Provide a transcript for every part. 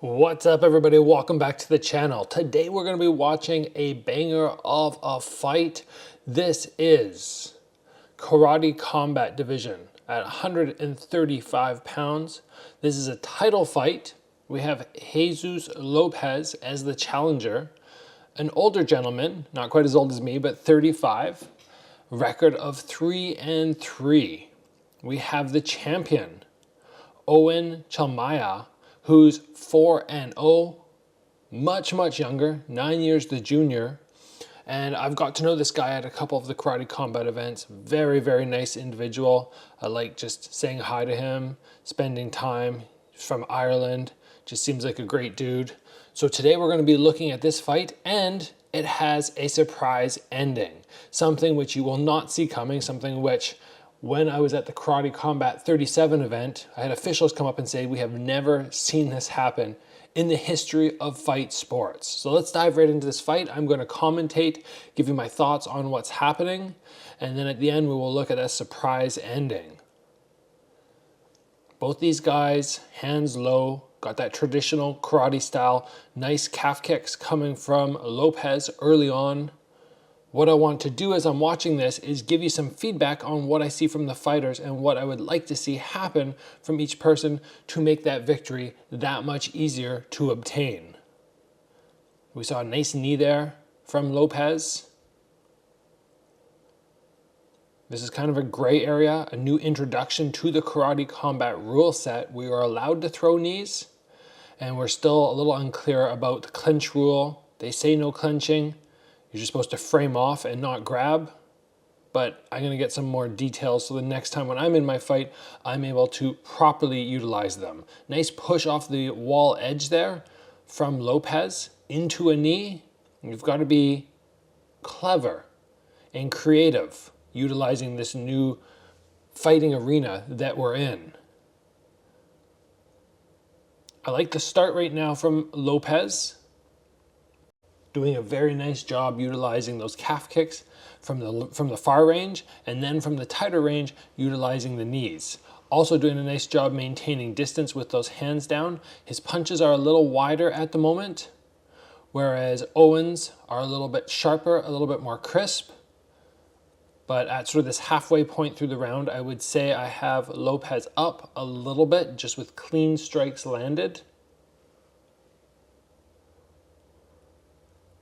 What's up, everybody? Welcome back to the channel. Today we're going to be watching a banger of a fight. This is Karate Combat Division at 135 pounds. This is a title fight. We have Jesus Lopez as the challenger, an older gentleman, not quite as old as me, but 35, record of 3-3. We have the champion, Owen Chalmaya, who's 4-0, much younger, 9 years the junior. And I've got to know this guy at a couple of the Karate Combat events. Very nice individual. I like just saying hi to him, spending time. He's from Ireland, just seems like a great dude. So today we're going to be looking at this fight, and it has a surprise ending. Something which you will not see coming, something which when I was at the Karate Combat 37 event, I had officials come up and say, we have never seen this happen in the history of fight sports. So let's dive right into this fight. I'm going to commentate, give you my thoughts on what's happening, and then at the end we will look at a surprise ending. Both these guys, hands low, got that traditional karate style, nice calf kicks coming from Lopez early on. What I want to do as I'm watching this is give you some feedback on what I see from the fighters and what I would like to see happen from each person to make that victory that much easier to obtain. We saw a nice knee there from Lopez. This is kind of a gray area, a new introduction to the Karate Combat rule set. We are allowed to throw knees, and we're still a little unclear about the clinch rule. They say no clinching. You're just supposed to frame off and not grab, but I'm going to get some more details so the next time when I'm in my fight, I'm able to properly utilize them. Nice push off the wall edge there from Lopez into a knee. You've got to be clever and creative utilizing this new fighting arena that we're in. I like the start right now from Lopez, doing a very nice job utilizing those calf kicks from the far range, and then from the tighter range utilizing the knees. Also doing a nice job maintaining distance with those hands down. His punches are a little wider at the moment, whereas Owen's are a little bit sharper, a little bit more crisp. But at sort of this halfway point through the round, I would say I have Lopez up a little bit, just with clean strikes landed.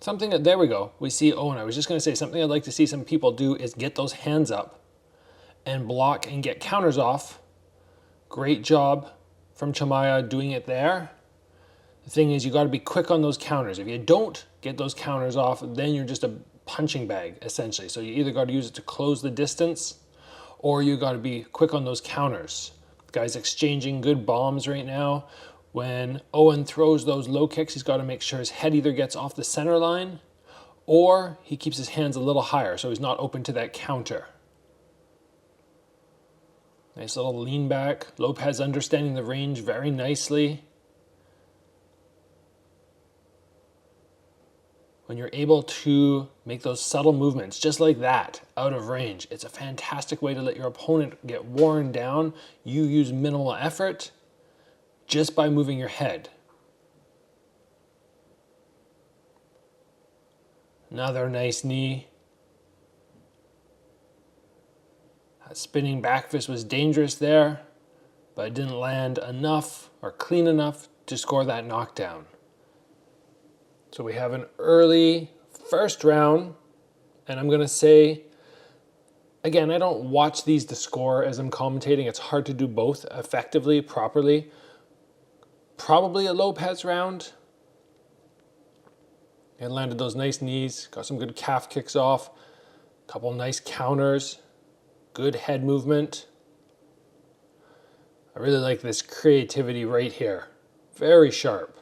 There we go. We see Owen. I was just going to say something I'd like to see some people do is get those hands up and block and get counters off. Great job from Chalmaya doing it there. The thing is, you got to be quick on those counters. If you don't get those counters off, then you're just a punching bag, essentially. So you either got to use it to close the distance, or you got to be quick on those counters. The guy's exchanging good bombs right now. When Owen throws those low kicks, he's got to make sure his head either gets off the center line or he keeps his hands a little higher so he's not open to that counter. Nice little lean back. Lopez understanding the range very nicely. When you're able to make those subtle movements just like that out of range, it's a fantastic way to let your opponent get worn down. You use minimal effort just by moving your head. Another nice knee. That spinning back fist was dangerous there, but it didn't land enough or clean enough to score that knockdown. So we have an early first round, and I'm going to say, again, I don't watch these to score as I'm commentating. It's hard to do both effectively, properly. Probably a Lopez round. And landed those nice knees, got some good calf kicks off, a couple nice counters, good head movement. I really like this creativity right here. Very sharp.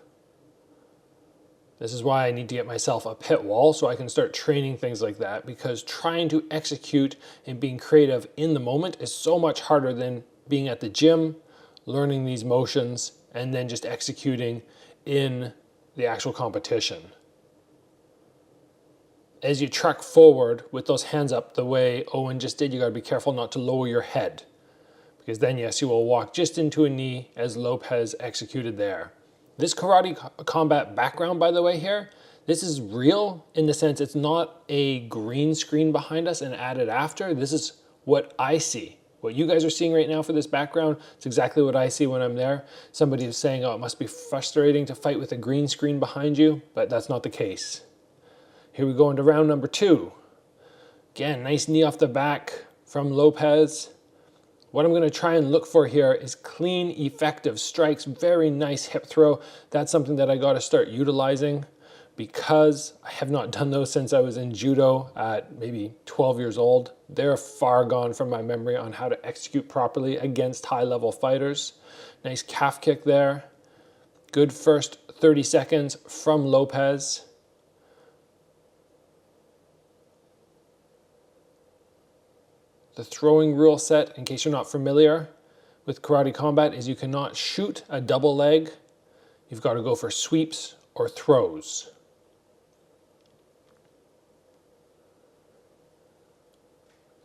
This is why I need to get myself a pit wall so I can start training things like that, because trying to execute and being creative in the moment is so much harder than being at the gym, learning these motions, and then just executing in the actual competition. As you truck forward with those hands up the way Owen just did, you got to be careful not to lower your head, because then yes, you will walk just into a knee as Lopez executed there. This karate combat background, by the way, here, this is real in the sense it's not a green screen behind us and added after. This is what I see. What you guys are seeing right now for this background, it's exactly what I see when I'm there. Somebody is saying, oh, it must be frustrating to fight with a green screen behind you, but that's not the case. Here we go into round number 2. Again, nice knee off the back from Lopez. What I'm going to try and look for here is clean, effective strikes, very nice hip throw. That's something that I got to start utilizing because I have not done those since I was in judo at maybe 12 years old. They're far gone from my memory on how to execute properly against high-level fighters. Nice calf kick there. Good first 30 seconds from Lopez. The throwing rule set, in case you're not familiar with karate combat, is you cannot shoot a double leg. You've got to go for sweeps or throws.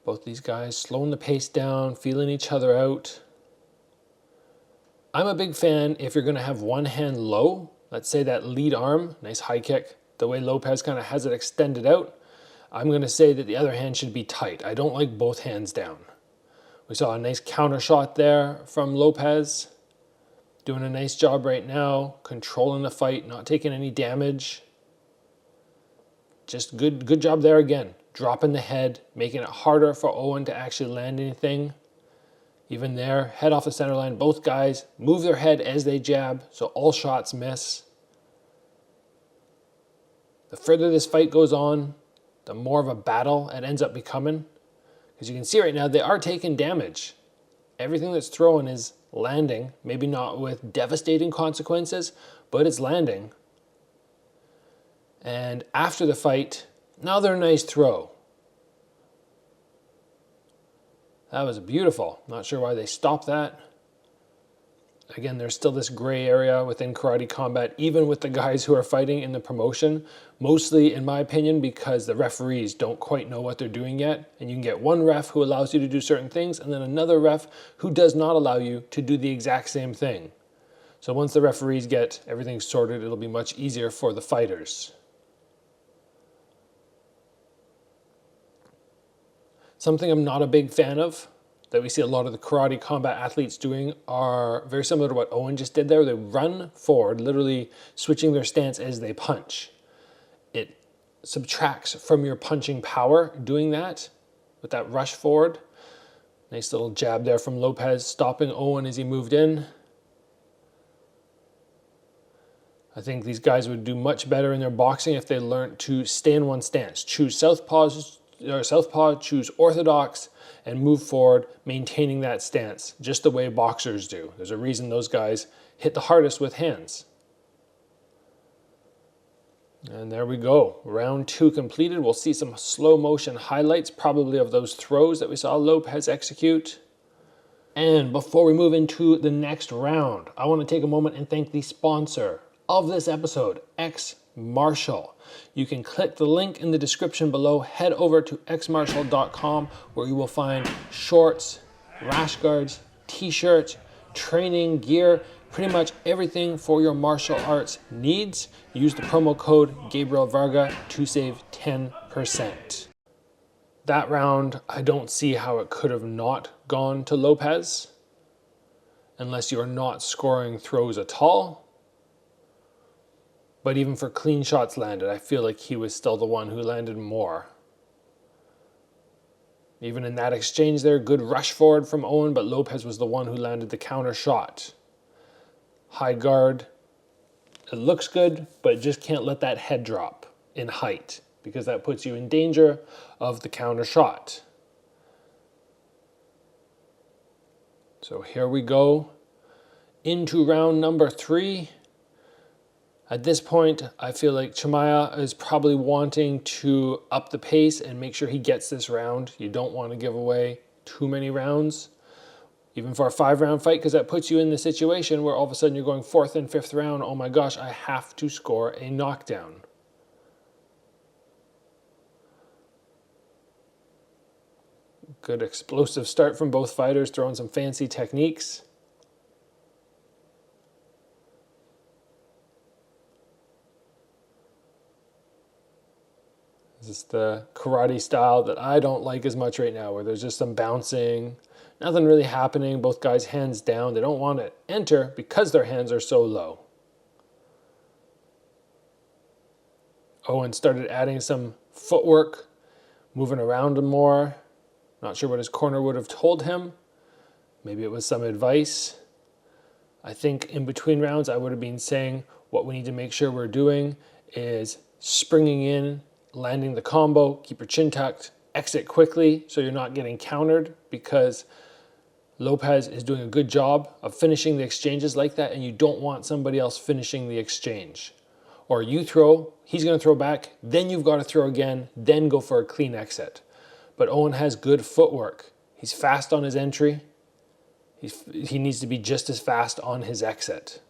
Both these guys slowing the pace down, feeling each other out. I'm a big fan if you're going to have one hand low. Let's say that lead arm, nice high kick, the way Lopez kind of has it extended out. I'm going to say that the other hand should be tight. I don't like both hands down. We saw a nice counter shot there from Lopez. Doing a nice job right now, controlling the fight, not taking any damage. Just good job there again. Dropping the head, making it harder for Owen to actually land anything. Even there, head off the center line. Both guys move their head as they jab, so all shots miss. The further this fight goes on, the more of a battle it ends up becoming. Because you can see right now, they are taking damage. Everything that's thrown is landing, maybe not with devastating consequences, but it's landing. And after the fight, another nice throw. That was beautiful. Not sure why they stopped that. Again, there's still this gray area within karate combat, even with the guys who are fighting in the promotion. Mostly, in my opinion, because the referees don't quite know what they're doing yet. And you can get one ref who allows you to do certain things, and then another ref who does not allow you to do the exact same thing. So once the referees get everything sorted, it'll be much easier for the fighters. Something I'm not a big fan of, that we see a lot of the karate combat athletes doing, are very similar to what Owen just did there. They run forward, literally switching their stance as they punch. It subtracts from your punching power doing that, with that rush forward. Nice little jab there from Lopez, stopping Owen as he moved in. I think these guys would do much better in their boxing if they learned to stay in one stance. Choose southpaw, choose orthodox, and move forward, maintaining that stance, just the way boxers do. There's a reason those guys hit the hardest with hands. And there we go. Round 2 completed. We'll see some slow motion highlights, probably of those throws that we saw Lopez execute. And before we move into the next round, I want to take a moment and thank the sponsor of this episode, XMartial. You can click the link in the description below, head over to xmartial.com, where you will find shorts, rash guards, t-shirts, training gear, pretty much everything for your martial arts needs. Use the promo code Gabriel Varga to save 10%. That round, I don't see how it could have not gone to Lopez, unless you're not scoring throws at all. But even for clean shots landed, I feel like he was still the one who landed more. Even in that exchange there, good rush forward from Owen, but Lopez was the one who landed the counter shot. High guard. It looks good, but just can't let that head drop in height, because that puts you in danger of the counter shot. So here we go into round number 3. At this point, I feel like Chimaev is probably wanting to up the pace and make sure he gets this round. You don't want to give away too many rounds, even for a 5-round fight, because that puts you in the situation where all of a sudden you're going 4th and 5th round. Oh my gosh, I have to score a knockdown. Good explosive start from both fighters, throwing some fancy techniques. This is the karate style that I don't like as much right now, where there's just some bouncing, nothing really happening, both guys hands down. They don't want to enter because their hands are so low. Owen started adding some footwork, moving around him more. Not sure what his corner would have told him. Maybe it was some advice. I think in between rounds, I would have been saying what we need to make sure we're doing is springing in, landing the combo, keep your chin tucked, exit quickly so you're not getting countered, because Lopez is doing a good job of finishing the exchanges like that, and you don't want somebody else finishing the exchange. Or you throw, he's going to throw back, then you've got to throw again, then go for a clean exit. But Owen has good footwork. He's fast on his entry. He needs to be just as fast on his exit.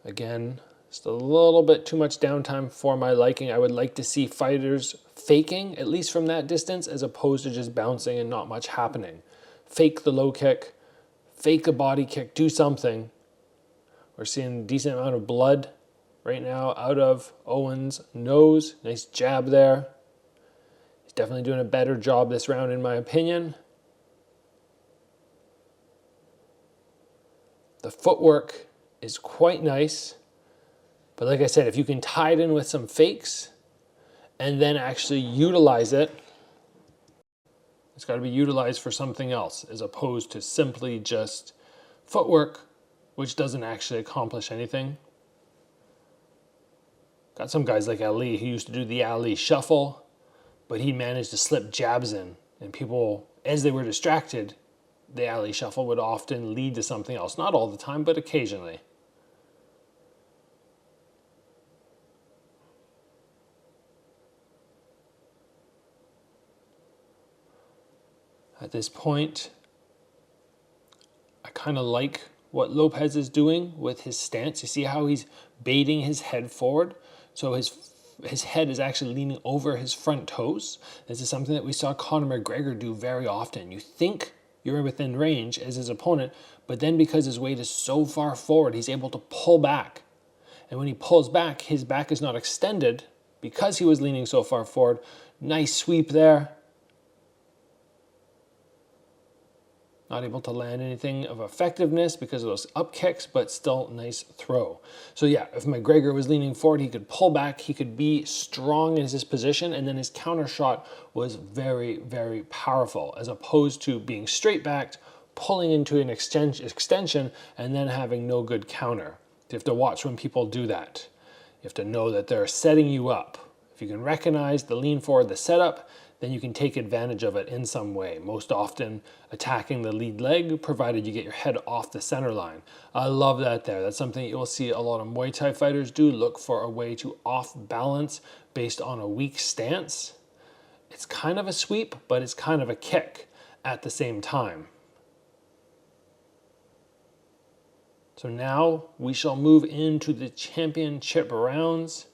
Again, just a little bit too much downtime for my liking. I would like to see fighters faking, at least from that distance, as opposed to just bouncing and not much happening. Fake the low kick, fake a body kick, do something. We're seeing a decent amount of blood right now out of Owen's nose. Nice jab there. He's definitely doing a better job this round, in my opinion. The footwork is quite nice. But like I said, if you can tie it in with some fakes and then actually utilize it, it's got to be utilized for something else as opposed to simply just footwork, which doesn't actually accomplish anything. Got some guys like Ali who used to do the Ali shuffle, but he managed to slip jabs in, and people, as they were distracted, the Ali shuffle would often lead to something else. Not all the time, but occasionally. At this point, I kind of like what Lopez is doing with his stance. You see how he's baiting his head forward? So his head is actually leaning over his front toes. This is something that we saw Conor McGregor do very often. You think you're within range as his opponent, but then because his weight is so far forward, he's able to pull back. And when he pulls back, his back is not extended because he was leaning so far forward. Nice sweep there. Not able to land anything of effectiveness because of those up kicks, but still nice throw. So yeah, if McGregor was leaning forward, he could pull back, he could be strong in his position, and then his counter shot was very, very powerful, as opposed to being straight backed, pulling into an extension, and then having no good counter. You have to watch when people do that. You have to know that they're setting you up. If you can recognize the lean forward, the setup, then you can take advantage of it in some way, most often attacking the lead leg, provided you get your head off the center line. I love that there. That's something you'll see a lot of Muay Thai fighters do, look for a way to off balance based on a weak stance. It's kind of a sweep, but it's kind of a kick at the same time. So now we shall move into the championship rounds.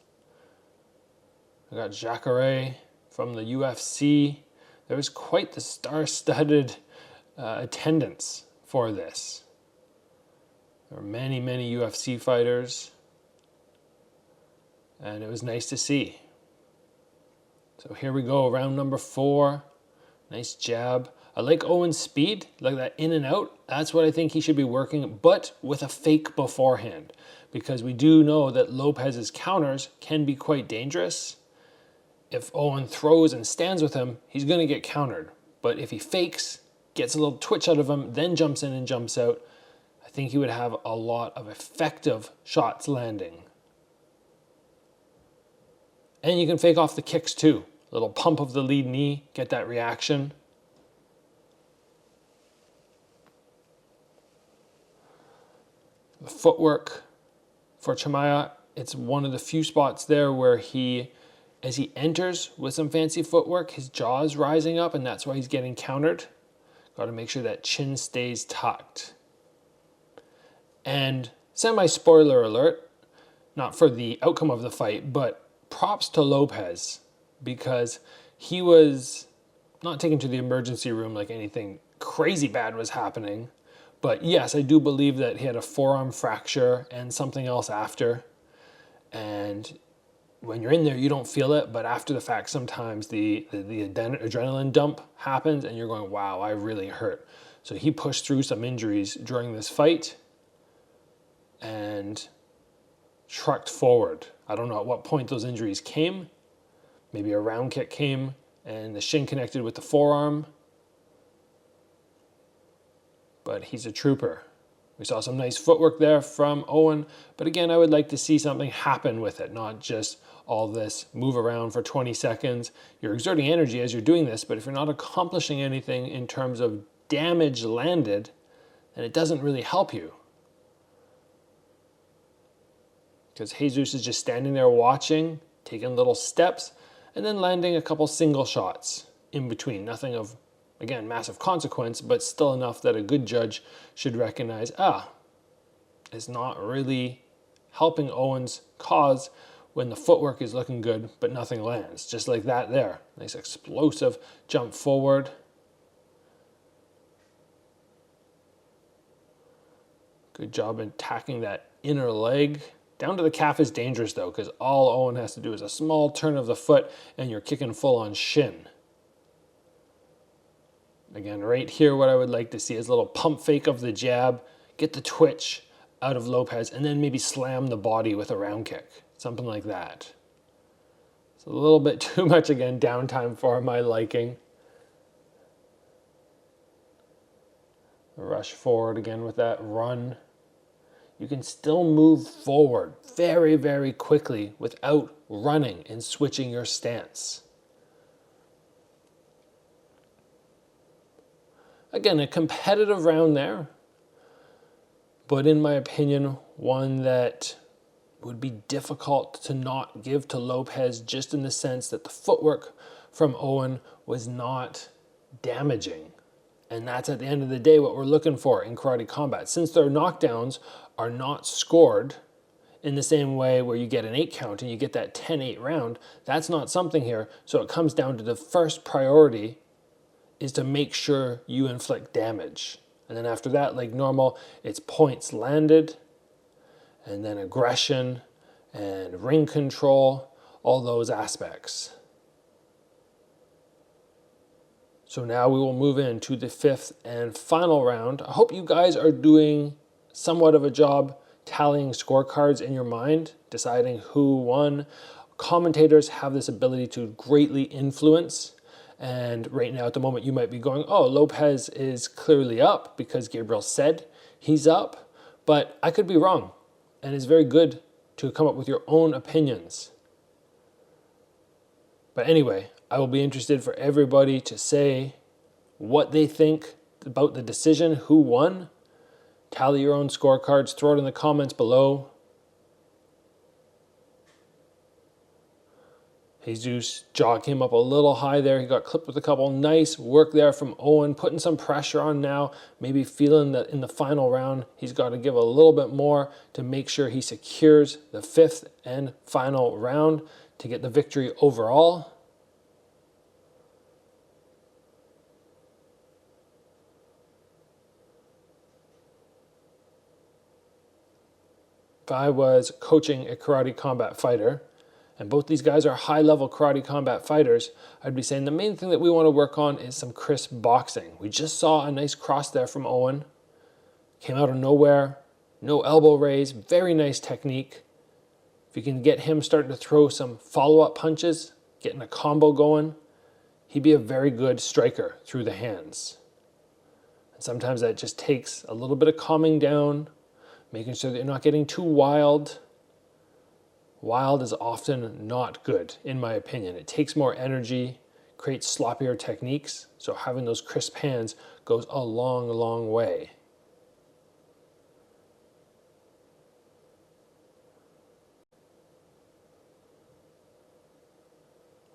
I got Jacare from the UFC. There was quite the star-studded attendance for this. There were many, many UFC fighters, and it was nice to see. So here we go, round number 4. Nice jab. I like Owen's speed, like that in and out. That's what I think he should be working, but with a fake beforehand, because we do know that Lopez's counters can be quite dangerous. If Owen throws and stands with him, he's going to get countered. But if he fakes, gets a little twitch out of him, then jumps in and jumps out, I think he would have a lot of effective shots landing. And you can fake off the kicks too. A little pump of the lead knee, get that reaction. The footwork for Chimaev, it's one of the few spots there where as he enters with some fancy footwork, his jaw is rising up, and that's why he's getting countered. Got to make sure that chin stays tucked. And semi-spoiler alert, not for the outcome of the fight, but props to Lopez, because he was not taken to the emergency room like anything crazy bad was happening, But yes, I do believe that he had a forearm fracture and something else after. And when you're in there, you don't feel it, but after the fact, sometimes the adrenaline dump happens and you're going, wow, I really hurt. So he pushed through some injuries during this fight and trucked forward. I don't know at what point those injuries came. Maybe a round kick came and the shin connected with the forearm. But he's a trooper. We saw some nice footwork there from Owen, but again, I would like to see something happen with it, not just all this move around for 20 seconds. You're exerting energy as you're doing this, but if you're not accomplishing anything in terms of damage landed, then it doesn't really help you. Because Jesus is just standing there watching, taking little steps, and then landing a couple single shots in between. Nothing of, again, massive consequence, but still enough that a good judge should recognize, it's not really helping Owen's cause when the footwork is looking good, but nothing lands. Just like that there. Nice explosive jump forward. Good job in attacking that inner leg. Down to the calf is dangerous though, because all Owen has to do is a small turn of the foot and you're kicking full on shin. Again, right here, what I would like to see is a little pump fake of the jab, get the twitch out of Lopez, and then maybe slam the body with a round kick. Something like that. It's a little bit too much, again, downtime for my liking. Rush forward again with that run. You can still move forward very, very quickly without running and switching your stance. Again, a competitive round there, but in my opinion, one that would be difficult to not give to Lopez, just in the sense that the footwork from Owen was not damaging. And that's at the end of the day what we're looking for in karate combat. Since their knockdowns are not scored in the same way where you get an 8 count and you get that 10-8 round, that's not something here. So it comes down to the first priority is to make sure you inflict damage. And then after that, like normal, it's points landed, and then aggression and ring control, all those aspects. So now we will move into the 5th and final round. I hope you guys are doing somewhat of a job tallying scorecards in your mind, deciding who won. Commentators have this ability to greatly influence. And right now at the moment you might be going, oh, Lopez is clearly up because Gabriel said he's up, but I could be wrong. And it's very good to come up with your own opinions. But anyway, I will be interested for everybody to say what they think about the decision, who won. Tally your own scorecards, throw it in the comments below. Jesus' jaw came up a little high there. He got clipped with a couple. Nice work there from Owen, putting some pressure on now. Maybe feeling that in the final round, he's got to give a little bit more to make sure he secures the 5th and final round to get the victory overall. If I was coaching a karate combat fighter, and both these guys are high-level karate combat fighters, I'd be saying the main thing that we want to work on is some crisp boxing. We just saw a nice cross there from Owen. Came out of nowhere, no elbow raise, very nice technique. If you can get him starting to throw some follow-up punches, getting a combo going, he'd be a very good striker through the hands. And sometimes that just takes a little bit of calming down, making sure that you're not getting too wild. Wild is often not good, in my opinion. It takes more energy, creates sloppier techniques, so having those crisp hands goes a long, long way.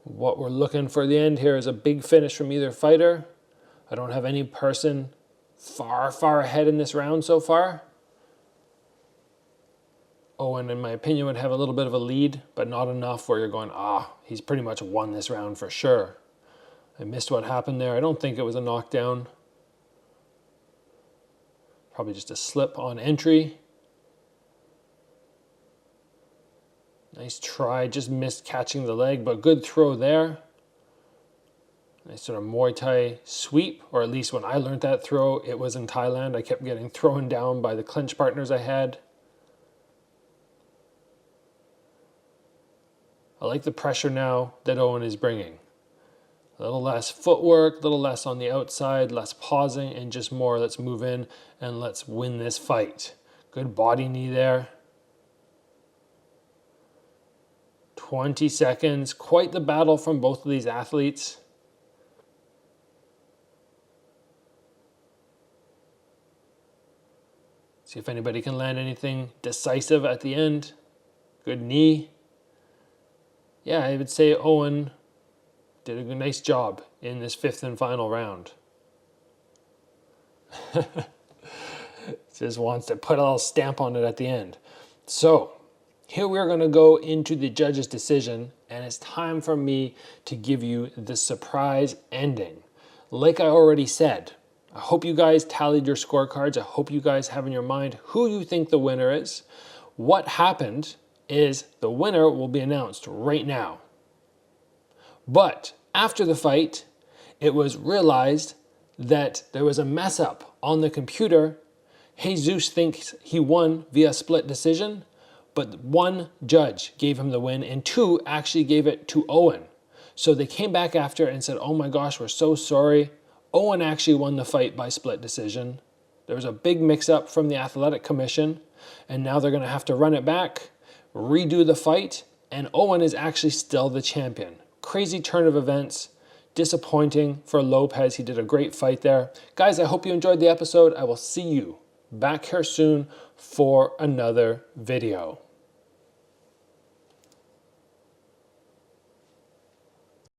What we're looking for the end here is a big finish from either fighter. I don't have any person far, far ahead in this round so far. Owen, in my opinion, would have a little bit of a lead, but not enough where you're going, he's pretty much won this round for sure. I missed what happened there. I don't think it was a knockdown. Probably just a slip on entry. Nice try, just missed catching the leg, but good throw there. Nice sort of Muay Thai sweep, or at least when I learned that throw, it was in Thailand. I kept getting thrown down by the clinch partners I had. I like the pressure now that Owen is bringing. A little less footwork, a little less on the outside, less pausing, and just more let's move in and let's win this fight. Good body knee there. 20 seconds, quite the battle from both of these athletes. See if anybody can land anything decisive at the end. Good knee. Yeah, I would say Owen did a nice job in this 5th and final round. Just wants to put a little stamp on it at the end. So, here we're going to go into the judge's decision, and it's time for me to give you the surprise ending. Like I already said, I hope you guys tallied your scorecards. I hope you guys have in your mind who you think the winner is. What happened is the winner will be announced right now. But after the fight, it was realized that there was a mess up on the computer. Jesus thinks he won via split decision, but one judge gave him the win and 2 actually gave it to Owen. So they came back after and said, oh my gosh, we're so sorry. Owen actually won the fight by split decision. There was a big mix-up from the athletic commission, and now they're going to have to run it back, redo the fight, and Owen is actually still the champion. Crazy turn of events. Disappointing for Lopez. He did a great fight there. Guys, I hope you enjoyed the episode. I will see you back here soon for another video.